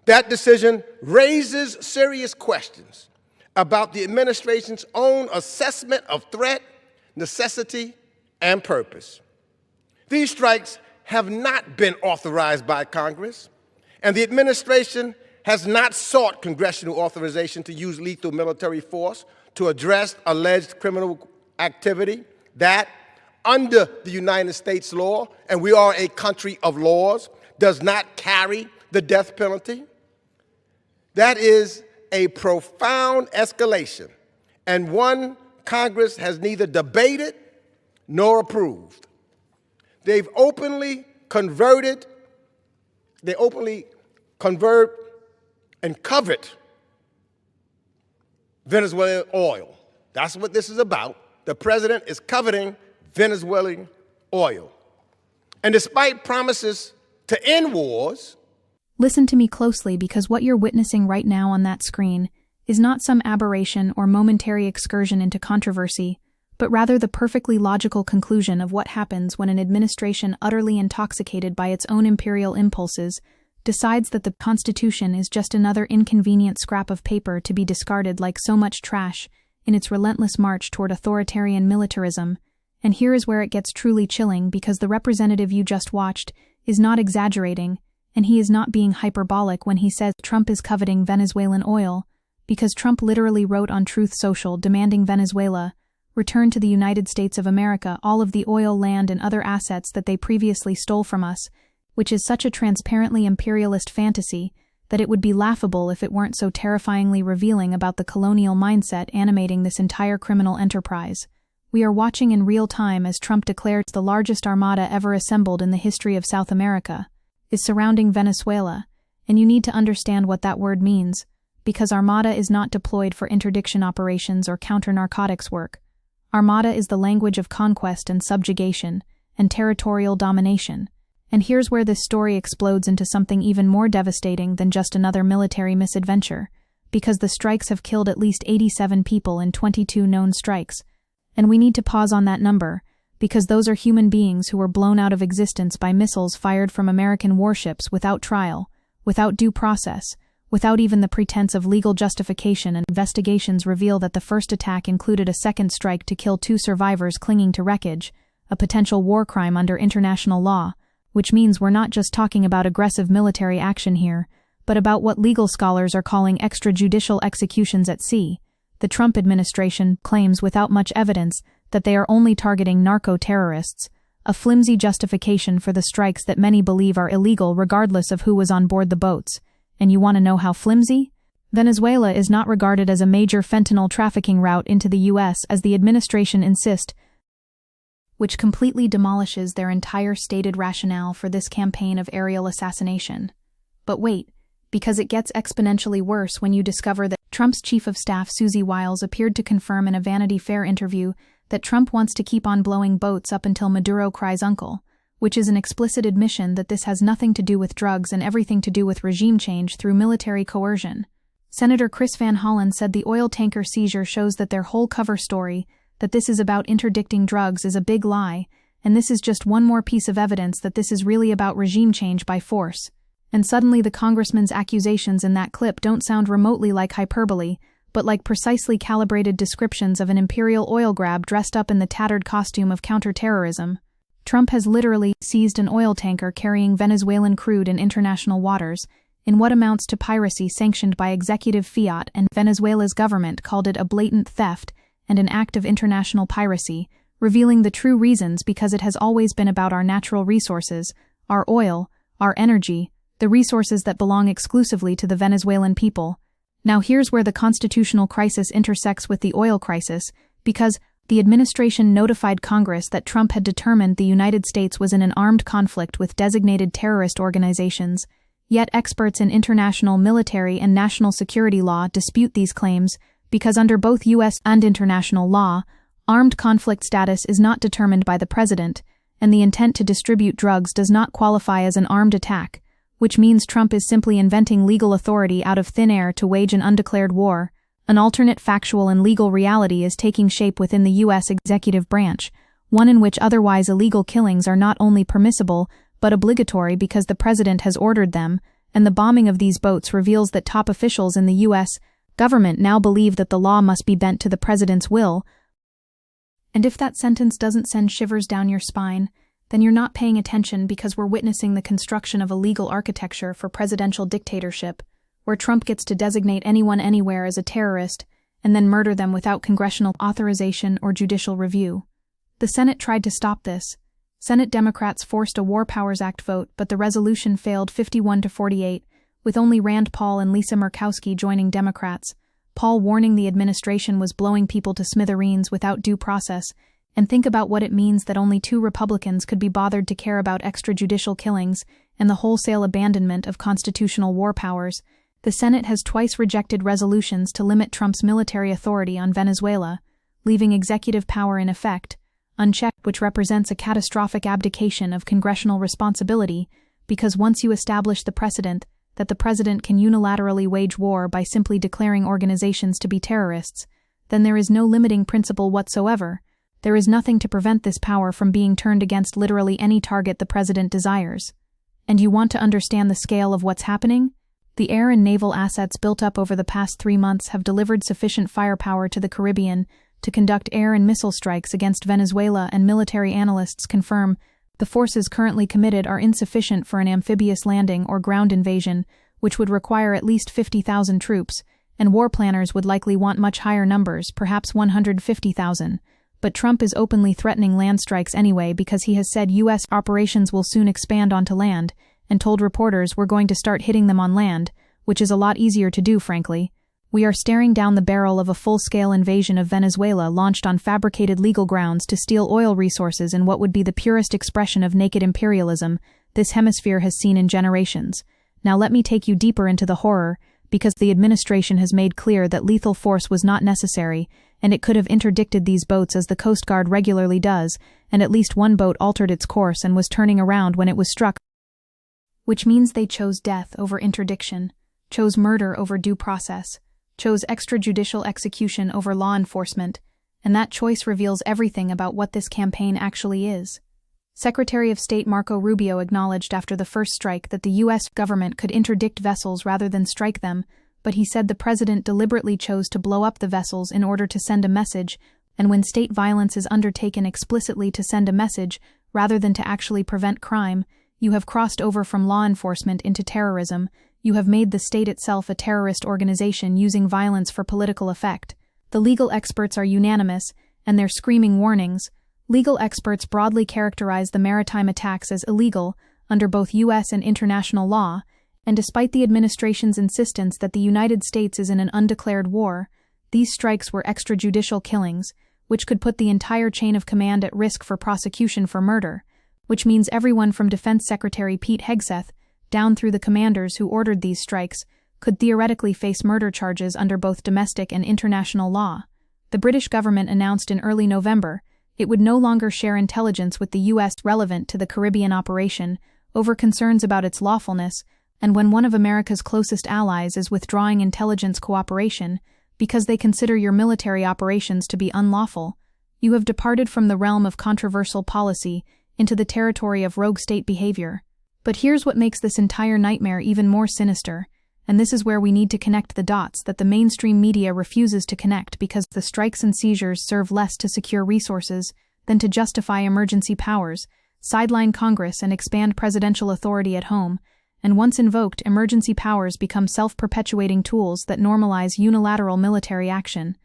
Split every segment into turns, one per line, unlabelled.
That decision raises serious questions about the administration's own assessment of threat, necessity, and purpose. These strikes have not been authorized by Congress, and the administration has not sought congressional authorization to use lethal military force to address alleged criminal activity that, under the United States law, and we are a country of laws, does not carry the death penalty. That is a profound escalation, and one Congress has neither debated nor approved. They openly convert and covet Venezuelan oil. That's what this is about. The president is coveting Venezuelan oil. And despite promises to end wars,
listen to me closely, because what you're witnessing right now on that screen is not some aberration or momentary excursion into controversy, but rather the perfectly logical conclusion of what happens when an administration utterly intoxicated by its own imperial impulses decides that the Constitution is just another inconvenient scrap of paper to be discarded like so much trash in its relentless march toward authoritarian militarism. And here is where it gets truly chilling, because the representative you just watched is not exaggerating, and he is not being hyperbolic when he says Trump is coveting Venezuelan oil, because Trump literally wrote on Truth Social demanding Venezuela return to the United States of America all of the oil, land, and other assets that they previously stole from us, which is such a transparently imperialist fantasy that it would be laughable if it weren't so terrifyingly revealing about the colonial mindset animating this entire criminal enterprise. We are watching in real time as Trump declares the largest armada ever assembled in the history of South America is surrounding Venezuela, and you need to understand what that word means, because armada is not deployed for interdiction operations or counter-narcotics work. Armada is the language of conquest and subjugation and territorial domination. And here's where this story explodes into something even more devastating than just another military misadventure, because the strikes have killed at least 87 people in 22 known strikes. And we need to pause on that number, because those are human beings who were blown out of existence by missiles fired from American warships without trial, without due process, without even the pretense of legal justification. And investigations reveal that the first attack included a second strike to kill 2 survivors clinging to wreckage, a potential war crime under international law, which means we're not just talking about aggressive military action here, but about what legal scholars are calling extrajudicial executions at sea. The Trump administration claims without much evidence that they are only targeting narco-terrorists, a flimsy justification for the strikes that many believe are illegal regardless of who was on board the boats. And you want to know how flimsy? Venezuela is not regarded as a major fentanyl trafficking route into the U.S. as the administration insists, which completely demolishes their entire stated rationale for this campaign of aerial assassination. But wait, because it gets exponentially worse when you discover that Trump's chief of staff Susie Wiles appeared to confirm in a Vanity Fair interview that Trump wants to keep on blowing boats up until Maduro cries uncle, which is an explicit admission that this has nothing to do with drugs and everything to do with regime change through military coercion. Senator Chris Van Hollen said the oil tanker seizure shows that their whole cover story, that this is about interdicting drugs, is a big lie, and this is just one more piece of evidence that this is really about regime change by force. And suddenly the congressman's accusations in that clip don't sound remotely like hyperbole, but like precisely calibrated descriptions of an imperial oil grab dressed up in the tattered costume of counterterrorism. Trump has literally seized an oil tanker carrying Venezuelan crude in international waters, in what amounts to piracy sanctioned by executive fiat, and Venezuela's government called it a blatant theft and an act of international piracy, revealing the true reasons, because it has always been about our natural resources, our oil, our energy, the resources that belong exclusively to the Venezuelan people. Now here's where the constitutional crisis intersects with the oil crisis, because the administration notified Congress that Trump had determined the United States was in an armed conflict with designated terrorist organizations, yet experts in international military and national security law dispute these claims, because under both U.S. and international law, armed conflict status is not determined by the president, and the intent to distribute drugs does not qualify as an armed attack, which means Trump is simply inventing legal authority out of thin air to wage an undeclared war. An alternate factual and legal reality is taking shape within the U.S. executive branch, one in which otherwise illegal killings are not only permissible, but obligatory because the president has ordered them, and the bombing of these boats reveals that top officials in the U.S. government now believe that the law must be bent to the president's will. And if that sentence doesn't send shivers down your spine, then you're not paying attention, because we're witnessing the construction of a legal architecture for presidential dictatorship, where Trump gets to designate anyone anywhere as a terrorist and then murder them without congressional authorization or judicial review. The Senate tried to stop this. Senate Democrats forced a War Powers Act vote, but the resolution failed 51-48, with only Rand Paul and Lisa Murkowski joining Democrats. Paul warning the administration was blowing people to smithereens without due process, and think about what it means that only 2 Republicans could be bothered to care about extrajudicial killings and the wholesale abandonment of constitutional war powers. The Senate has twice rejected resolutions to limit Trump's military authority on Venezuela, leaving executive power in effect, unchecked, which represents a catastrophic abdication of congressional responsibility, because once you establish the precedent that the president can unilaterally wage war by simply declaring organizations to be terrorists, then there is no limiting principle whatsoever. There is nothing to prevent this power from being turned against literally any target the president desires. And you want to understand the scale of what's happening? The air and naval assets built up over the past 3 months have delivered sufficient firepower to the Caribbean to conduct air and missile strikes against Venezuela, and military analysts confirm the forces currently committed are insufficient for an amphibious landing or ground invasion, which would require at least 50,000 troops, and war planners would likely want much higher numbers, perhaps 150,000. But Trump is openly threatening land strikes anyway, because he has said U.S. operations will soon expand onto land, and told reporters we're going to start hitting them on land, which is a lot easier to do, frankly. We are staring down the barrel of a full-scale invasion of Venezuela launched on fabricated legal grounds to steal oil resources in what would be the purest expression of naked imperialism this hemisphere has seen in generations. Now let me take you deeper into the horror, because the administration has made clear that lethal force was not necessary, and it could have interdicted these boats as the Coast Guard regularly does, and at least one boat altered its course and was turning around when it was struck. Which means they chose death over interdiction, chose murder over due process, chose extrajudicial execution over law enforcement, and that choice reveals everything about what this campaign actually is. Secretary of State Marco Rubio acknowledged after the first strike that the U.S. government could interdict vessels rather than strike them, but he said the president deliberately chose to blow up the vessels in order to send a message, and when state violence is undertaken explicitly to send a message rather than to actually prevent crime, you have crossed over from law enforcement into terrorism. You have made the state itself a terrorist organization using violence for political effect. The legal experts are unanimous, and their screaming warnings. Legal experts broadly characterize the maritime attacks as illegal under both U.S. and international law, and despite the administration's insistence that the United States is in an undeclared war, these strikes were extrajudicial killings, which could put the entire chain of command at risk for prosecution for murder, which means everyone from Defense Secretary Pete Hegseth down through the commanders who ordered these strikes could theoretically face murder charges under both domestic and international law. The British government announced in early November it would no longer share intelligence with the U.S. relevant to the Caribbean operation over concerns about its lawfulness, and when one of America's closest allies is withdrawing intelligence cooperation because they consider your military operations to be unlawful, you have departed from the realm of controversial policy into the territory of rogue state behavior. But here's what makes this entire nightmare even more sinister, and this is where we need to connect the dots that the mainstream media refuses to connect, because the strikes and seizures serve less to secure resources than to justify emergency powers, sideline Congress, and expand presidential authority at home, and once invoked, emergency powers become self-perpetuating tools that normalize unilateral military action.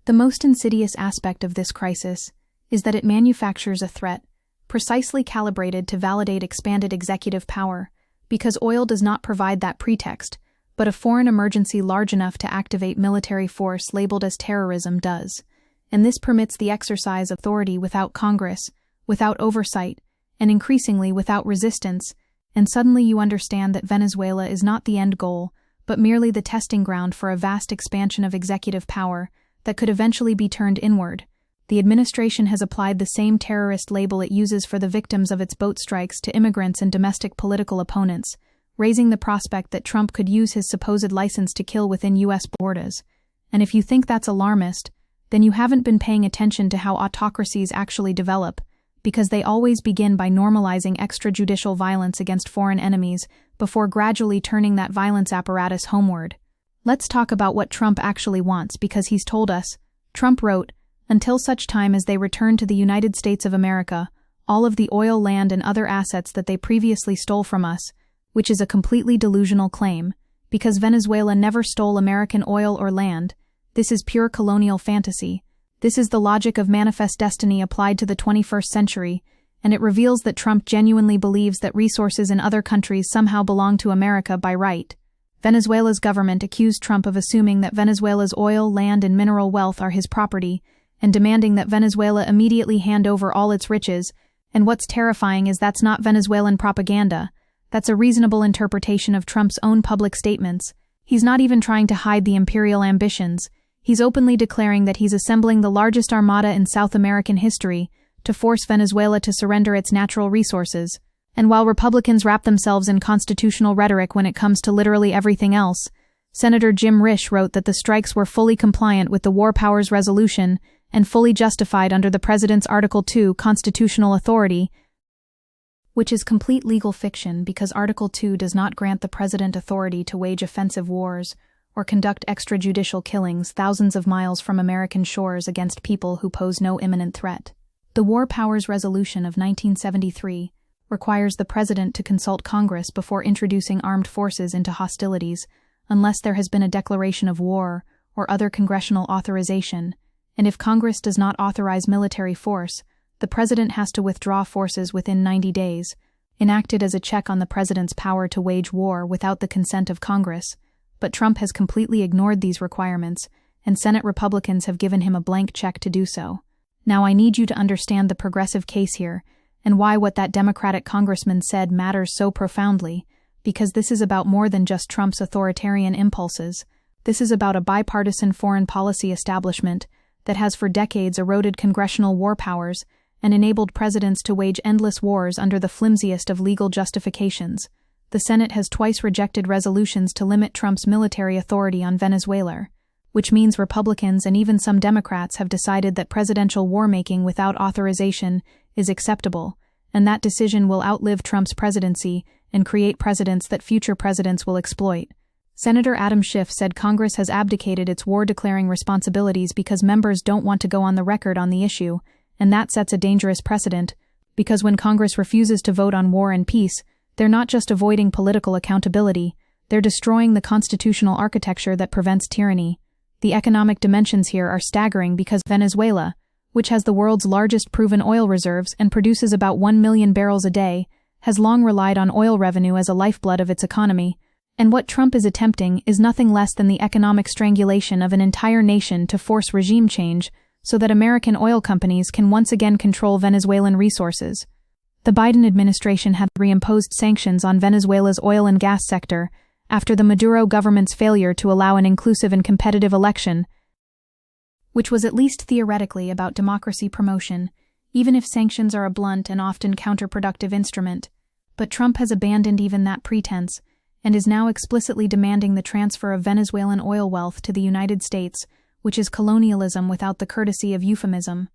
The most insidious aspect of this crisis is that it manufactures a threat precisely calibrated to validate expanded executive power, because oil does not provide that pretext, but a foreign emergency large enough to activate military force labeled as terrorism does. And this permits the exercise of authority without Congress, without oversight, and increasingly without resistance, and suddenly you understand that Venezuela is not the end goal, but merely the testing ground for a vast expansion of executive power that could eventually be turned inward. The administration has applied the same terrorist label it uses for the victims of its boat strikes to immigrants and domestic political opponents, raising the prospect that Trump could use his supposed license to kill within U.S. borders. And if you think that's alarmist, then you haven't been paying attention to how autocracies actually develop, because they always begin by normalizing extrajudicial violence against foreign enemies before gradually turning that violence apparatus homeward. Let's talk about what Trump actually wants, because he's told us. Trump wrote, "Until such time as they return to the United States of America, all of the oil, land, and other assets that they previously stole from us," which is a completely delusional claim, because Venezuela never stole American oil or land. This is pure colonial fantasy. This is the logic of manifest destiny applied to the 21st century, and it reveals that Trump genuinely believes that resources in other countries somehow belong to America by right. Venezuela's government accused Trump of assuming that Venezuela's oil, land, and mineral wealth are his property, and demanding that Venezuela immediately hand over all its riches. And what's terrifying is that's not Venezuelan propaganda. That's a reasonable interpretation of Trump's own public statements. He's not even trying to hide the imperial ambitions. He's openly declaring that he's assembling the largest armada in South American history to force Venezuela to surrender its natural resources. And while Republicans wrap themselves in constitutional rhetoric when it comes to literally everything else, Senator Jim Risch wrote that the strikes were fully compliant with the War Powers Resolution and fully justified under the President's Article 2 constitutional authority, which is complete legal fiction because Article 2 does not grant the President authority to wage offensive wars or conduct extrajudicial killings thousands of miles from American shores against people who pose no imminent threat. The War Powers Resolution of 1973 requires the President to consult Congress before introducing armed forces into hostilities unless there has been a declaration of war or other congressional authorization, and if Congress does not authorize military force, the President has to withdraw forces within 90 days, enacted as a check on the President's power to wage war without the consent of Congress. But Trump has completely ignored these requirements, and Senate Republicans have given him a blank check to do so. Now I need you to understand the progressive case here, and why what that Democratic congressman said matters so profoundly, because this is about more than just Trump's authoritarian impulses. This is about a bipartisan foreign policy establishment that has for decades eroded congressional war powers and enabled presidents to wage endless wars under the flimsiest of legal justifications. The Senate has twice rejected resolutions to limit Trump's military authority on Venezuela, which means Republicans and even some Democrats have decided that presidential war-making without authorization is acceptable, and that decision will outlive Trump's presidency and create precedents that future presidents will exploit. Senator Adam Schiff said Congress has abdicated its war-declaring responsibilities because members don't want to go on the record on the issue, and that sets a dangerous precedent, because when Congress refuses to vote on war and peace, they're not just avoiding political accountability, they're destroying the constitutional architecture that prevents tyranny. The economic dimensions here are staggering because Venezuela, which has the world's largest proven oil reserves and produces about 1 million barrels a day, has long relied on oil revenue as a lifeblood of its economy, and what Trump is attempting is nothing less than the economic strangulation of an entire nation to force regime change so that American oil companies can once again control Venezuelan resources. The Biden administration had reimposed sanctions on Venezuela's oil and gas sector after the Maduro government's failure to allow an inclusive and competitive election, which was at least theoretically about democracy promotion, even if sanctions are a blunt and often counterproductive instrument. But Trump has abandoned even that pretense, and is now explicitly demanding the transfer of Venezuelan oil wealth to the United States, which is colonialism without the courtesy of euphemism.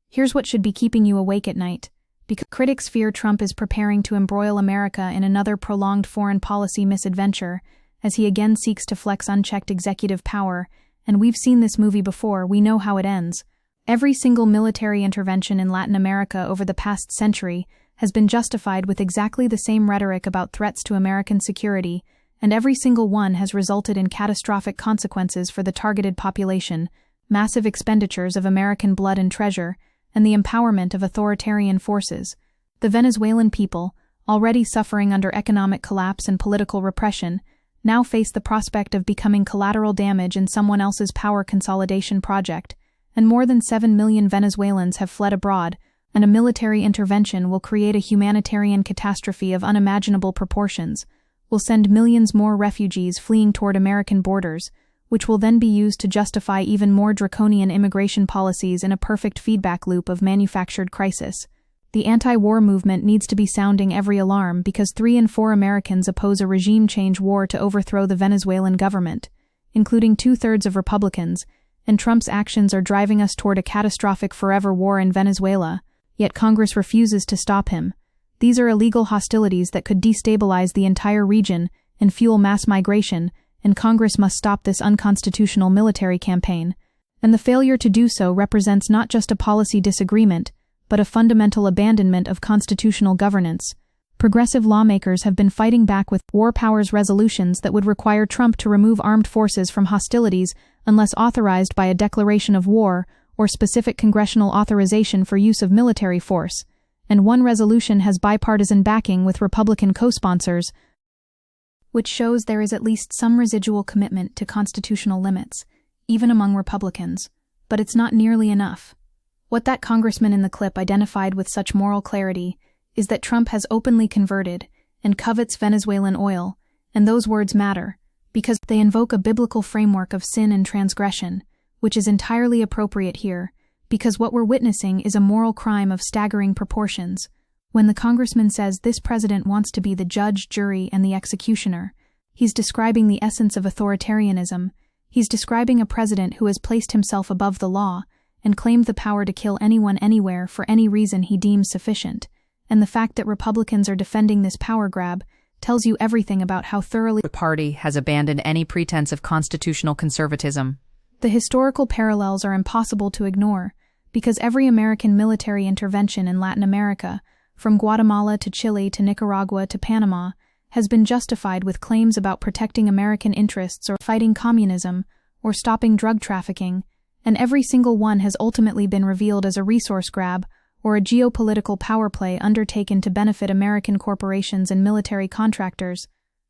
Here's what should be keeping you awake at night. Because critics fear Trump is preparing to embroil America in another prolonged foreign policy misadventure, as he again seeks to flex unchecked executive power, and we've seen this movie before, we know how it ends. Every single military intervention in Latin America over the past century has been justified with exactly the same rhetoric about threats to American security, and every single one has resulted in catastrophic consequences for the targeted population, massive expenditures of American blood and treasure, and the empowerment of authoritarian forces. The Venezuelan people, already suffering under economic collapse and political repression, now face the prospect of becoming collateral damage in someone else's power consolidation project, and more than 7 million Venezuelans have fled abroad, and a military intervention will create a humanitarian catastrophe of unimaginable proportions, will send millions more refugees fleeing toward American borders, which will then be used to justify even more draconian immigration policies in a perfect feedback loop of manufactured crisis. The anti-war movement needs to be sounding every alarm because 3 in 4 Americans oppose a regime change war to overthrow the Venezuelan government, including 2/3 of Republicans, and Trump's actions are driving us toward a catastrophic forever war in Venezuela, yet Congress refuses to stop him. These are illegal hostilities that could destabilize the entire region and fuel mass migration, and Congress must stop this unconstitutional military campaign. And the failure to do so represents not just a policy disagreement, but a fundamental abandonment of constitutional governance. Progressive lawmakers have been fighting back with war powers resolutions that would require Trump to remove armed forces from hostilities unless authorized by a declaration of war or specific congressional authorization for use of military force. And one resolution has bipartisan backing with Republican co-sponsors, which shows there is at least some residual commitment to constitutional limits, even among Republicans. But it's not nearly enough. What that congressman in the clip identified with such moral clarity is that Trump has openly converted and covets Venezuelan oil, and those words matter, because they invoke a biblical framework of sin and transgression, which is entirely appropriate here, because what we're witnessing is a moral crime of staggering proportions. When the congressman says this president wants to be the judge, jury, and the executioner, he's describing the essence of authoritarianism. He's describing a president who has placed himself above the law and claimed the power to kill anyone anywhere for any reason he deems sufficient. And the fact that Republicans are defending this power grab tells you everything about how thoroughly
the party has abandoned any pretense of constitutional conservatism.
The historical parallels are impossible to ignore, because every American military intervention in Latin America, from Guatemala to Chile to Nicaragua to Panama, has been justified with claims about protecting American interests or fighting communism or stopping drug trafficking, and every single one has ultimately been revealed as a resource grab or a geopolitical power play undertaken to benefit American corporations and military contractors.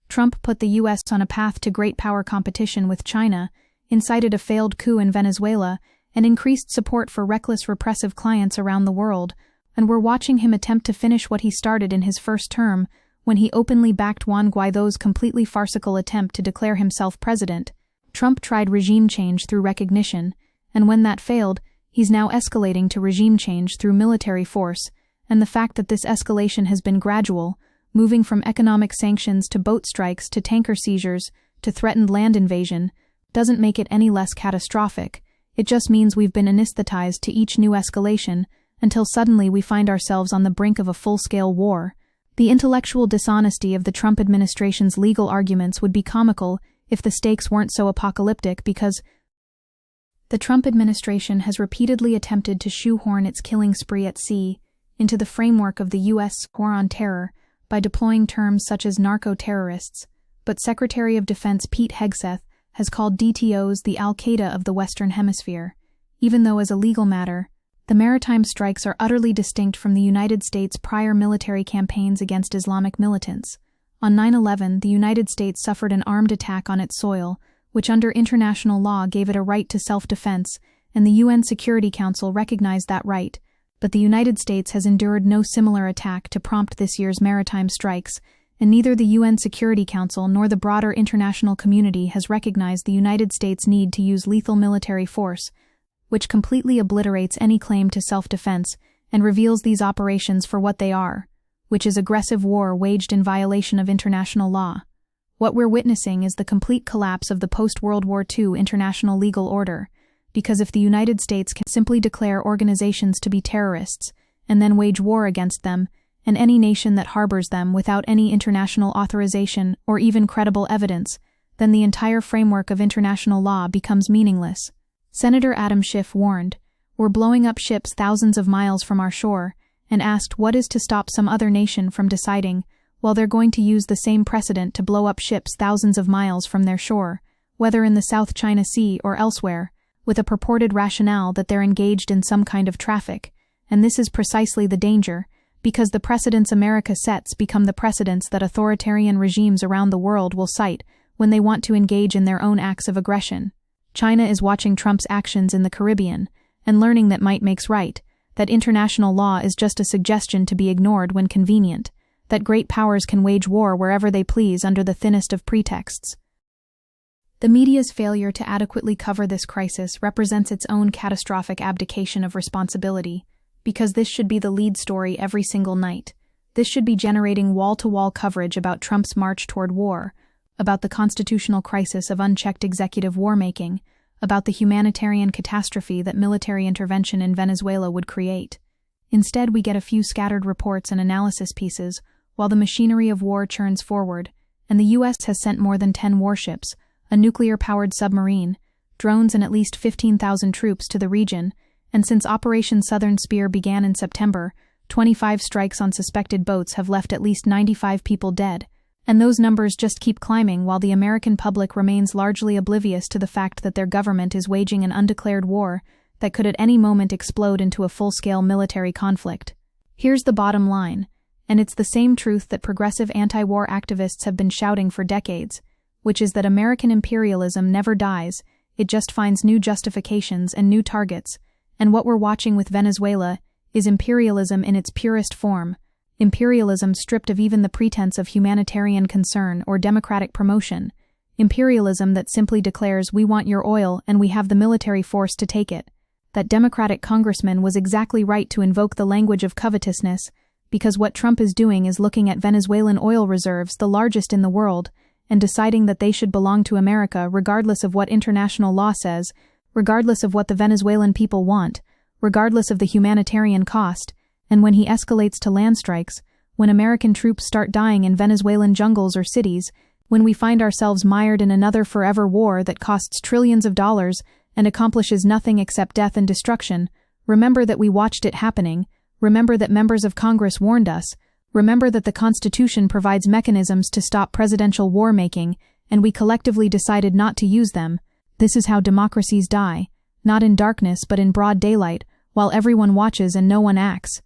Trump put the U.S. on a path to great power competition with China, incited a failed coup in Venezuela, and increased support for reckless repressive clients around the world, and we're watching him attempt to finish what he started in his first term when he openly backed Juan Guaido's completely farcical attempt to declare himself president. Trump tried regime change through recognition, and when that failed, he's now escalating to regime change through military force, and the fact that this escalation has been gradual, moving from economic sanctions to boat strikes to tanker seizures to threatened land invasion, doesn't make it any less catastrophic. It just means we've been anesthetized to each new escalation until suddenly we find ourselves on the brink of a full-scale war. The intellectual dishonesty of the Trump administration's legal arguments would be comical if the stakes weren't so apocalyptic, because the Trump administration has repeatedly attempted to shoehorn its killing spree at sea into the framework of the U.S. war on terror by deploying terms such as narco-terrorists, but Secretary of Defense Pete Hegseth has called DTOs the Al-Qaeda of the Western Hemisphere, even though as a legal matter, the maritime strikes are utterly distinct from the United States' prior military campaigns against Islamic militants. On 9/11, the United States suffered an armed attack on its soil, which under international law gave it a right to self-defense, and the UN Security Council recognized that right, but the United States has endured no similar attack to prompt this year's maritime strikes, and neither the UN Security Council nor the broader international community has recognized the United States' need to use lethal military force, which completely obliterates any claim to self-defense and reveals these operations for what they are, which is aggressive war waged in violation of international law. What we're witnessing is the complete collapse of the post-World War II international legal order, because if the United States can simply declare organizations to be terrorists and then wage war against them, and any nation that harbors them without any international authorization or even credible evidence, then the entire framework of international law becomes meaningless. Senator Adam Schiff warned, "We're blowing up ships thousands of miles from our shore," and asked what is to stop some other nation from deciding, well, they're going to use the same precedent to blow up ships thousands of miles from their shore, whether in the South China Sea or elsewhere, with a purported rationale that they're engaged in some kind of traffic. And this is precisely the danger, because the precedents America sets become the precedents that authoritarian regimes around the world will cite when they want to engage in their own acts of aggression. China is watching Trump's actions in the Caribbean and learning that might makes right, that international law is just a suggestion to be ignored when convenient, that great powers can wage war wherever they please under the thinnest of pretexts. The media's failure to adequately cover this crisis represents its own catastrophic abdication of responsibility, because this should be the lead story every single night. This should be generating wall-to-wall coverage about Trump's march toward war, about the constitutional crisis of unchecked executive war-making, about the humanitarian catastrophe that military intervention in Venezuela would create. Instead, we get a few scattered reports and analysis pieces, while the machinery of war churns forward, and the U.S. has sent more than 10 warships, a nuclear-powered submarine, drones and at least 15,000 troops to the region, and since Operation Southern Spear began in September, 25 strikes on suspected boats have left at least 95 people dead, and those numbers just keep climbing while the American public remains largely oblivious to the fact that their government is waging an undeclared war that could at any moment explode into a full-scale military conflict. Here's the bottom line, and it's the same truth that progressive anti-war activists have been shouting for decades, which is that American imperialism never dies, it just finds new justifications and new targets, and what we're watching with Venezuela is imperialism in its purest form, imperialism stripped of even the pretense of humanitarian concern or democratic promotion, imperialism that simply declares we want your oil and we have the military force to take it. That Democratic congressman was exactly right to invoke the language of covetousness, because what Trump is doing is looking at Venezuelan oil reserves, the largest in the world, and deciding that they should belong to America regardless of what international law says, regardless of what the Venezuelan people want, regardless of the humanitarian cost, and when he escalates to land strikes, when American troops start dying in Venezuelan jungles or cities, when we find ourselves mired in another forever war that costs trillions of dollars and accomplishes nothing except death and destruction, remember that we watched it happening, remember that members of Congress warned us, remember that the Constitution provides mechanisms to stop presidential war-making, and we collectively decided not to use them. This is how democracies die, not in darkness but in broad daylight, while everyone watches and no one acts.